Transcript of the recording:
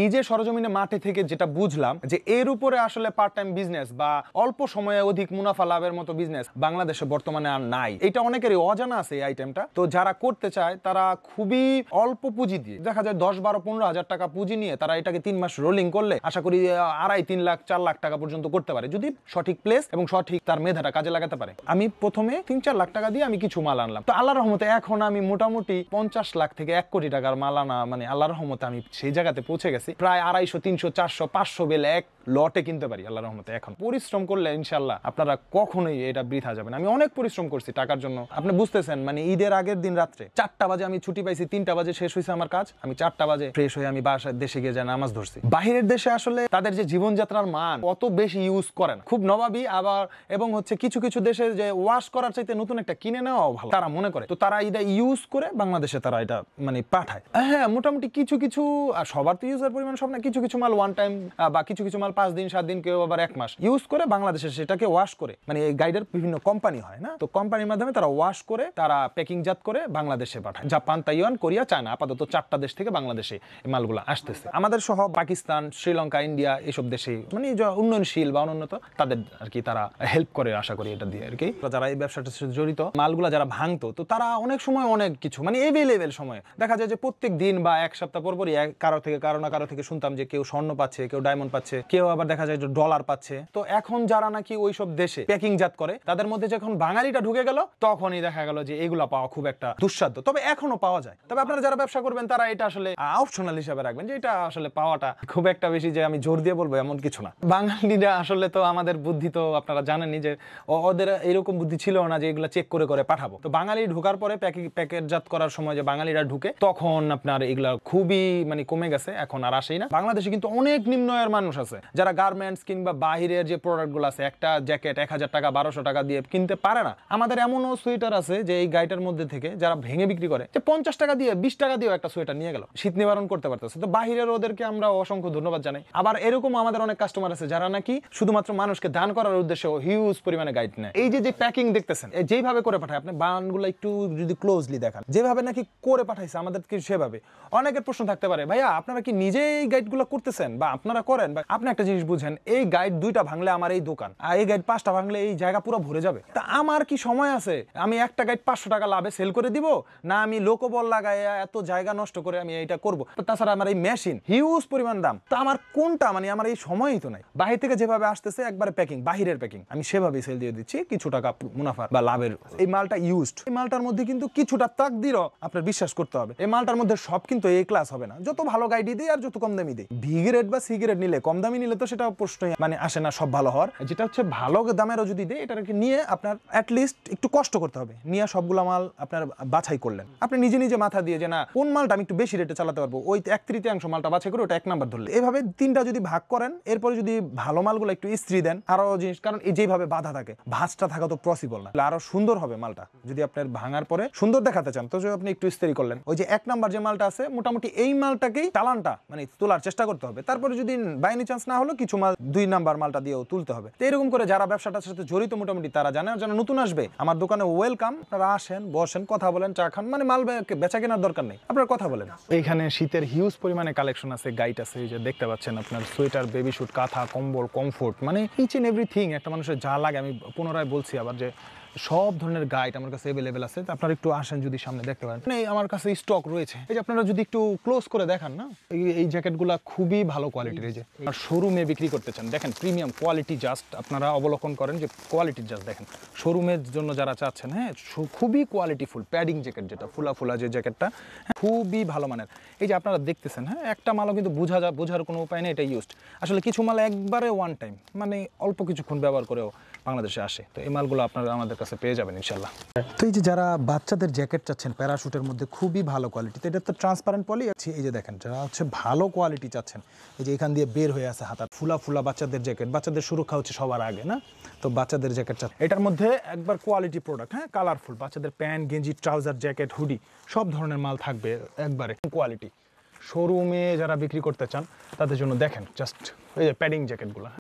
নিজে সরজমিনে মাঠে থেকে যেটা বুঝলাম যে এর উপরে আসলে পার্ট টাইম বিজনেস বা অল্প সময়ে অধিক মুনাফা লাভের মতো বিজনেস বাংলাদেশে বর্তমানে আর নাই। এটা অনেকেরই অজানা আছে এই আইটেমটা। তো যারা করতে চায় তারা খুবই অল্প পুঁজি দিয়ে, দেখা যায় 10, 12, 15 হাজার টাকা পুঁজি নিয়ে তারা এটাকে 3 মাস রোলিং করলে আশা করি 2.5, 3 লাখ, 4 লাখ টাকা পর্যন্ত করতে পারে, যদি সঠিক প্লেস এবং সঠিক তার মেধাটা কাজে লাগাতে পারে। আমি প্রথমে 3-4 লাখ টাকা দিয়ে আমি কিছু মাল আনলাম। তো আল্লাহর রহমতে এখন আমি মোটামুটি 50 লাখ থেকে 1 কোটি টাকার মাল আনা, মানে আল্লাহর রহমতে আমি সেই জায়গাতে পৌঁছে গেছি। প্রায় 250, 300, 400, 500 বেল এক লটে কিনতে পারি আল্লাহর রহমতে। এখন পরিশ্রম করলে ইনশাল্লাহ আপনারা কখনোই এটা বৃথা যাবে না। আমি অনেক পরিশ্রম করছি টাকার জন্য, আপনি বুঝতেছেন। মানে ঈদের আগের দিন রাত্রে 4টা বাজে আমি ছুটি পাইছি, 3টা বাজে শেষ হয়েছে আমার কাজ, আমি 4টা বাজে ফ্রেশ হয়ে আমি বাসায় দেশে গিয়ে যা নামাজ ধরছি। বাহিরের দেশে আসলে তাদের যে জীবনযাত্রার মান অত বেশি ইউজ করে না, খুব নবাবী আবার, এবং হচ্ছে কিছু কিছু দেশে যে ওয়াশ করার চাইতে নতুন একটা কিনে নেওয়াও ভালো তারা মনে করে। তো তারা এটা ইউজ করে বাংলাদেশে তারা এটা মানে পাঠায়। হ্যাঁ, মোটামুটি কিছু কিছু, সবার তো ইউজের পরিমাণ সব না, কিছু কিছু মাল ওয়ান টাইম বা কিছু কিছু মাল 5 দিন 7 দিন, কেউ আবার 1 মাস ইউজ করে বাংলাদেশে সেটাকে ওয়াশ করে, মানে এই গাইডের বিভিন্ন কোম্পানি হয় না, তো কোম্পানির মাধ্যমে তারা ওয়াশ করে তারা প্যাকিং জাত করে বাংলাদেশে পাঠায়। জাপান, তাইওয়ান, কোরিয়া, চায়না, আপাতত 4টা দেশ থেকে বাংলাদেশে এই মালগুলো আসতেছে। আমাদের সহ পাকিস্তান, শ্রীলঙ্কা, ইন্ডিয়া এসব দেশে মানে উন্নয়নশীল বা অনুন্নত তাদের আর কি তারা হেল্প করে আশা করি এটা দিয়ে আর কি। যারা এই ব্যবসাটার সাথে জড়িত মালগুলা যারা ভাঙতো, তো তারা অনেক সময় অনেক কিছু মানে এভেলেবেল সময় দেখা যায় যে প্রত্যেক দিন বা 1 সপ্তাহ পর পরই কারো থেকে শুনতাম যে কেউ স্বর্ণ পাচ্ছে, কেউ ডায়মন্ড পাচ্ছে, কেউ আবার দেখা যায় যে ডলার পাচ্ছে। তো এখন যারা নাকি ওইসব দেশে প্যাকিং জাত করে তাদের মধ্যে যখন বাঙালিটা ঢুকে গেল তখনই দেখা গেল যে এগুলা পাওয়া খুব একটা দুঃসাধ্য। তবে এখনো পাওয়া যায়, তবে আপনারা যারা ব্যবসা করবেন তারা এটা আসলে অপশনাল হিসেবে রাখবেন, যে এটা আসলে পাওয়াটা খুব একটা বেশি যে আমি জোর দিয়ে বলবো এমন কিছু না। বাঙালিরা আসলে তো আমাদের বুদ্ধি তো আপনারা জানেনই যে ওদের এরকম বুদ্ধি ছিল না যে এগুলা চেক করে করে পাঠাবো। তো বাঙালি ঢোকার পরে প্যাকেটজাত করার সময় যে বাঙালিরা ঢুকে তখন আপনার এগুলা খুবই মানে কমে গেছে, এখন আর আসেই না। বাংলাদেশে কিন্তু অনেক নিম্ন আয়ের মানুষ আছে যারা গার্মেন্টস কিংবা বাহিরের যে প্রোডাক্টগুলো আছে, একটা জ্যাকেট 1000 টাকা 1200 টাকা দিয়ে কিনতে পারে না। আমাদের এমনও সোয়েটার আছে যে এই গাইটার মধ্যে থেকে যারা ভেঙে বিক্রি করে, যে 50 টাকা দিয়ে 20 টাকা দিয়েও একটা সোয়েটার নিয়ে গেল, শীত নিবারণ করতে পারতেছে। তো বাহিরের ওদেরকে আমরা অসংখ্য ধন্যবাদ জানাই। আবার এরকম আমাদের অনেক কাস্টমার আছে যারা নাকি শুধুমাত্র মানুষকে দান করার উদ্দেশ্যে হিউজ পরিমাণে গাইড নেয়। এই যে প্যাকিং দেখতেছেন যেইভাবে করে পাঠায়, আপনি বানগুলো একটু যদি ক্লোজলি দেখান, যেভাবে নাকি করে পাঠাইছে আমাদেরকে সেভাবে। অনেকের প্রশ্ন থাকতে পারে, ভাইয়া আপনারা কি নিজে এই গাইডগুলো করতেছেন বা আপনারা করেন? বা আপনি একটা জিনিস বুঝেন, এই গাইড 2টা ভাঙলে আমার এই দোকান, আর এই গাইড 5টা ভাঙলে এই জায়গা পুরো ভরে যাবে। তা আমার কি সময় আছে আমি একটা গাইড 500 টাকা লাভে সেল করে দিব, না আমি লোকবল লাগায় এত জায়গা নষ্ট করে আমি এটা করব? তাছাড়া আমার এই মেশিন হিউজ পরিমাণ দাম, তা আমার কোনটা, মানে আমার এই সময়ই তো নাই। বাহির থেকে যেভাবে আসতেছে একবারে প্যাকিং, বাহিরের প্যাকিং, আমি সেভাবেই সেল দিয়ে দিচ্ছি কিছু টাকা মুনাফা বা লাভের। এই মালটা ইউজড, এই মালটার মধ্যে কিন্তু কিছুটা তাকদিরও আপনার বিশ্বাস করতে হবে। এই মালটার মধ্যে সব কিন্তু এই ক্লাস হবে না, যত ভালো গাইডই দেয় আর যত কম দামি দেয়। ভি গ্রেড বা সি গ্রেড নিলে, কম দামি নিলে তো সেটা প্রশ্নই মানে আসে না সব ভালো হওয়ার। যেটা হচ্ছে ভালো দামেরও যদি দেয়, এটাকে নিয়ে আপনার অ্যাটলিস্ট একটু কষ্ট করতে হবে, নিয়ে সবগুলো মাল আপনার বাছাই করলেন। আপনি নিজে নিজে মাথা দিয়ে যে না কোন মালটা আমি একটু বেশি রেটে চালাতে পারবো, ওই 1/3 মালটা বাছাই করে ওটা 1 নাম্বার ধরলে। এভাবে 3টা যদি ভাগ করেন, এরপরে যদি ভালো মালগুলো একটু ইস্ত্রি দেন, আরো জিনিস, কারণ এই যেভাবে বাধা থাকে, ভাঁজটা থাকা তো পসিবল না, আরো সুন্দর হবে মালটা। যদি আপনার ভাঙার পরে সুন্দর দেখাতে চান তো আপনি একটু ইস্ত্রি করলেন, ওই যে 1 নাম্বার যে মালটা আছে মোটামুটি এই মালটাকেই চালানটা মানে তোলার চেষ্টা করতে হবে। তারপরে যদি বাই এনি চান্স না হলো কিছু মাল 2 নাম্বার মালটা দিয়েও তুলতে হবে। তো এরকম করে যারা ব্যবসাটার সাথে জড়িত মোটামুটি তারা জানে, আর যারা নতুন আসবে আমার দোকানে ওয়েলকাম। আপনারা আসেন, বসেন, কথা বলেন, চা খান, মানে মাল বেচা কেনার দরকার নেই, আপনার কথা বলেন। এইখানে শীতের হিউজ পরিমাণে কালেকশন আছে, গাইড আছে, এই যে দেখতে পাচ্ছেন আপনার সোয়েটার, বেবি স্যুট, কাঁথা, কম্বল, কমফোর্ট, মানে ইচ এন্ড এভরিথিং একটা মানুষের যা লাগে। আমি পুনরায় বলছি আবার যে সব ধরনের গাইড আমার কাছে অ্যাভেলেবেল আছে। আপনারা একটু আসেন, যদি সামনে দেখতে পারেন আমার কাছে স্টক রয়েছে। এই যে আপনারা যদি একটু ক্লোজ করে দেখান না, এই জ্যাকেটগুলো খুবই ভালো কোয়ালিটির। এই যে আর শোরুমে বিক্রি করতে চান, দেখেন প্রিমিয়াম কোয়ালিটি, জাস্ট আপনারা অবলোকন করেন যে কোয়ালিটির জাস্ট দেখেন। শোরুমের জন্য যারা চাচ্ছেন, হ্যাঁ খুবই কোয়ালিটিফুল প্যাডিং জ্যাকেট, যেটা ফুলা যে জ্যাকেটটা, খুবই ভালো মানের। এই যে আপনারা দেখতেছেন, হ্যাঁ একটা মালও কিন্তু বোঝার কোনো উপায় নেই এটা ইউজড। আসলে কিছু মাল একবারে ওয়ান টাইম, মানে অল্প কিছুক্ষণ ব্যবহার করেও বাংলাদেশে আসে। তো এই মালগুলো আপনারা আমাদের কাছে পেয়ে যাবেন ইনশাল্লাহ। তো এই যে যারা বাচ্চাদের জ্যাকেট চাচ্ছেন প্যারাশুটের মধ্যে খুবই ভালো কোয়ালিটি, তো এটা তো ট্রান্সপারেন্ট পলি আছে। এই যে দেখেন, যারা হচ্ছে ভালো কোয়ালিটি চাচ্ছেন, এই যে এখান দিয়ে বের হয়ে আছে হাতা ফুলা বাচ্চাদের জ্যাকেট, বাচ্চাদের সুরক্ষা হচ্ছে সবার আগে না, তো বাচ্চাদের জ্যাকেট চাচ্ছেন, এটার মধ্যে একবার কোয়ালিটি প্রোডাক্ট, হ্যাঁ কালারফুল, বাচ্চাদের প্যান্ট, গেঞ্জি, ট্রাউজার, জ্যাকেট, হুডি সব ধরনের মাল থাকবে একবারে কোয়ালিটি। শোরুমে যারা বিক্রি করতে চান তাদের জন্য দেখেন জাস্ট এই যে প্যাডিং জ্যাকেটগুলো।